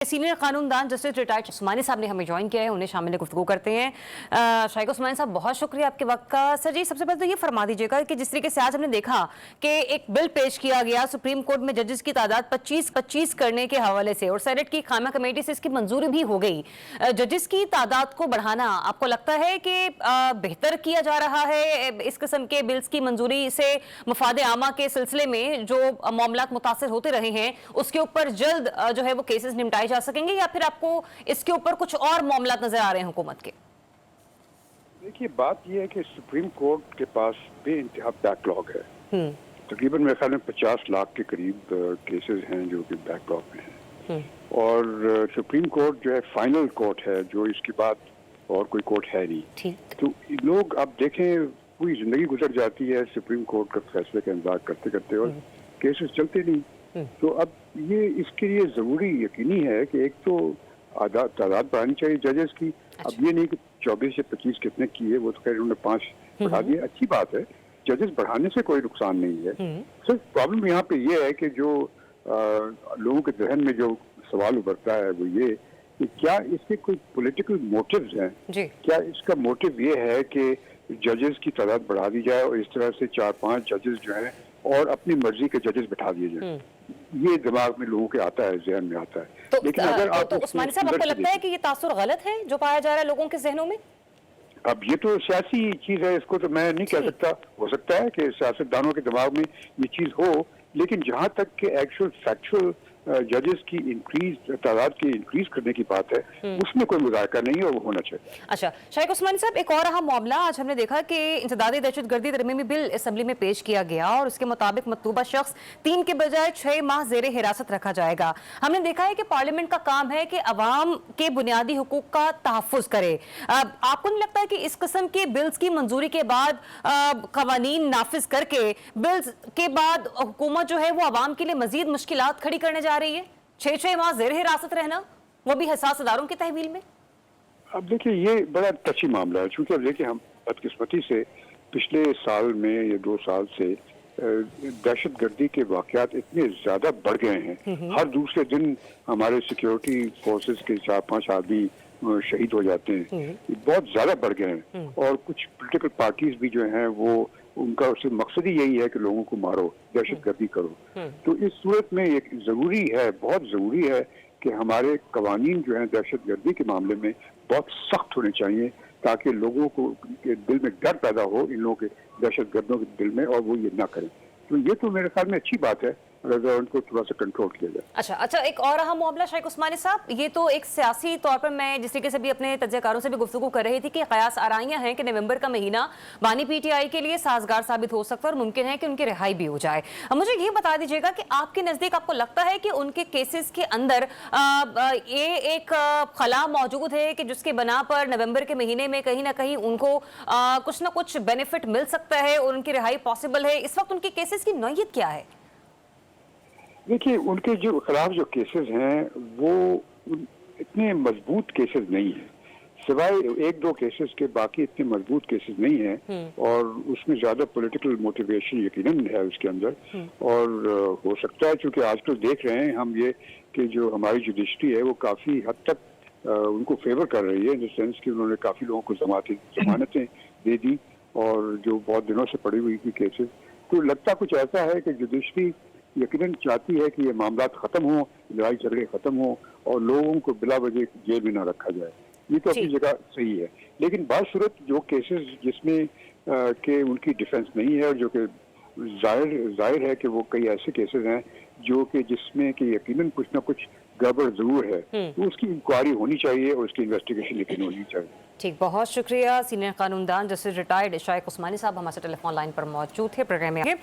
Senior कानूनदान justice retired उस्मानी साहब ने हमें ज्वाइन किया है, उन्हें शामिल गुफ्तगू करते हैं। शाइक उस्मानी साहब, बहुत शुक्रिया आपके वक्त का। सर जी, सबसे पहले तो ये फरमा दीजिएगा कि जिस तरीके से आज हमने देखा कि एक बिल पेश किया गया सुप्रीम कोर्ट में जजेस की तादाद 25 करने के हवाले से, और सेनेट की खामा कमेटी से इसकी मंजूरी भी हो गई। जजेस की तादाद को बढ़ाना आपको लगता है कि बेहतर किया जा रहा है? इस किस्म के बिल्स की मंजूरी से मफाद आमा के सिलसिले में जो मामलात मुतासर होते रहे हैं उसके ऊपर जल्द जो है वो केसेस निपटाए जा सकेंगे, या फिर आपको इसके ऊपर कुछ और मामलात नजर आ रहे हैं हुकूमत के? देखिए, बात यह है कि सुप्रीम कोर्ट के पास बेइंतहा बैकलॉग है। तकरीबन मेरे ख्याल में 50 लाख के करीब केसेस हैं जो कि बैकलॉग में हैं। और सुप्रीम कोर्ट जो है फाइनल कोर्ट है, जो इसके बाद और कोई कोर्ट है नहीं। तो लोग अब देखें, पूरी जिंदगी गुजर जाती है सुप्रीम कोर्ट का फैसले का इंतजार करते करते और केसेस चलते नहीं। तो अब ये इसके लिए जरूरी यकीनी है कि एक तो तादाद बढ़ानी चाहिए जजेस की। अब ये नहीं कि 24 से 25 कितने किए, वो तो खैर उन्होंने 5 बढ़ा दिए, अच्छी बात है। जजेस बढ़ाने से कोई नुकसान नहीं है। सिर्फ प्रॉब्लम यहाँ पे ये है कि जो लोगों के जहन में जो सवाल उभरता है वो ये कि क्या इसके कोई पॉलिटिकल मोटिव्स हैं? क्या इसका मोटिव ये है कि जजेस की तादाद बढ़ा दी जाए और इस तरह से 4-5 जजेस जो हैं और अपनी मर्जी के जजेस बैठा दिए जाए? ये दिमाग में लोगों के आता है, जहन में आता है। लेकिन अगर आप उस्मानी साहब, आपको लगता है कि ये तासुर गलत है जो पाया जा रहा है लोगों के जहनों में? अब ये तो सियासी चीज है, इसको तो मैं नहीं कह सकता। हो सकता है कि सियासतदानों के दिमाग में ये चीज हो, लेकिन जहां तक कि एक्चुअल फैक्चुअल जजेस की तादाद की इंक्रीज करने की बात है, उसमें कोई मुज़ाकरा नहीं है और वो होना चाहिए। अच्छा शाइक उस्मानी साहब, एक और अहम मामला आज हमने देखा कि इंसदादी दहशतगर्दी तरमीमी बिल असेंबली में पेश किया गया और उसके मुताबिक मतलूबा शख्स 3 के बजाय 6 माह ज़ेरे हिरासत रखा जाएगा। हमने देखा है कि पार्लियामेंट का काम है कि अवाम के बुनियादी हुकूक का तहफ़्फ़ुज़ करे। आपको नहीं लगता है कि इस किस्म के बिल्स की मंजूरी के बाद कवानीन नाफिज करके बिल्स के बाद हुकूमत जो है वो अवाम के लिए मजीद मुश्किलात खड़ी करने जा रही है? 6 माह ज़ेर हिरासत रहना, वो भी हसास अदारों की तहवील में। अब देखिए, ये बड़ा टची मामला है, क्योंकि अब देखिए हम बदकिस्मती से पिछले साल में या 2 साल से दहशतगर्दी के वाकयात इतने ज्यादा बढ़ गए हैं। हर दूसरे दिन हमारे सिक्योरिटी फोर्सेस के 4-5 आदमी शहीद हो जाते हैं। बहुत ज्यादा बढ़ गए हैं और कुछ पॉलिटिकल पार्टीज भी जो हैं वो उनका उससे मकसद ही यही है कि लोगों को मारो, दहशतगर्दी करो। तो इस सूरत में एक जरूरी है, बहुत जरूरी है कि हमारे कवानीन जो है दहशतगर्दी के मामले में बहुत सख्त होने चाहिए, ताकि लोगों को के दिल में डर पैदा हो, इन लोगों के दहशतगर्दों के दिल में, और वो ये ना करें। तो ये तो मेरे ख्याल में अच्छी बात है अगर उनको थोड़ा सा कंट्रोल किया जाए। अच्छा, एक और अहम मामला शाइक उस्मानी साहब, ये तो एक सियासी तौर पर मैं जिस तरीके से भी अपने तज्ज़ियाकारों से भी गुफ्तगू कर रही थी कि कयास आराइयां हैं कि नवंबर का महीना बानी पीटीआई के लिए साजगार साबित हो सकता है और मुमकिन है कि उनकी रिहाई भी हो जाए। अब मुझे ये बता दीजिएगा कि आपके नज़दीक आपको लगता है कि उनके केसेस के अंदर ये एक खला मौजूद है कि जिसके बना पर नवंबर के महीने में कहीं ना कहीं उनको कुछ ना कुछ बेनिफिट मिल सकता है और उनकी रिहाई पॉसिबल है? इस वक्त उनके केसेस की नौयत क्या है? देखिए, उनके जो खिलाफ जो केसेस हैं वो इतने मजबूत केसेस नहीं हैं, सिवाय 1-2 केसेस के बाकी इतने मजबूत केसेस नहीं हैं। और उसमें ज्यादा पॉलिटिकल मोटिवेशन यकीनन है उसके अंदर। और हो सकता है, क्योंकि आजकल देख रहे हैं हम ये कि जो हमारी जुडिशरी है वो काफी हद तक उनको फेवर कर रही है, इन द सेंस कि उन्होंने काफी लोगों को जमानतें दे दी और जो बहुत दिनों से पड़ी हुई थी केसेस। तो लगता कुछ ऐसा है कि जुडिशरी यकीनन चाहती है कि ये मामला खत्म हो, लड़ाई झगड़े खत्म हो और लोगों को बिला वजह जेल में ना रखा जाए। ये तो अपनी जगह सही है, लेकिन बासूरत जो केसेस जिसमें के उनकी डिफेंस नहीं है और जो कि जाहिर है कि वो कई ऐसे केसेस हैं जो कि जिसमें कि यकीनन कुछ ना कुछ गड़बड़ जरूर है, तो उसकी इंक्वायरी होनी चाहिए और उसकी इन्वेस्टिगेशन यकीन होनी चाहिए। ठीक, बहुत शुक्रिया। सीनियर कानूनदान जस्टिस रिटायर्ड शाइक उस्मानी साहब हमारे टेलीफोन लाइन पर मौजूद थे प्रोग्राम में।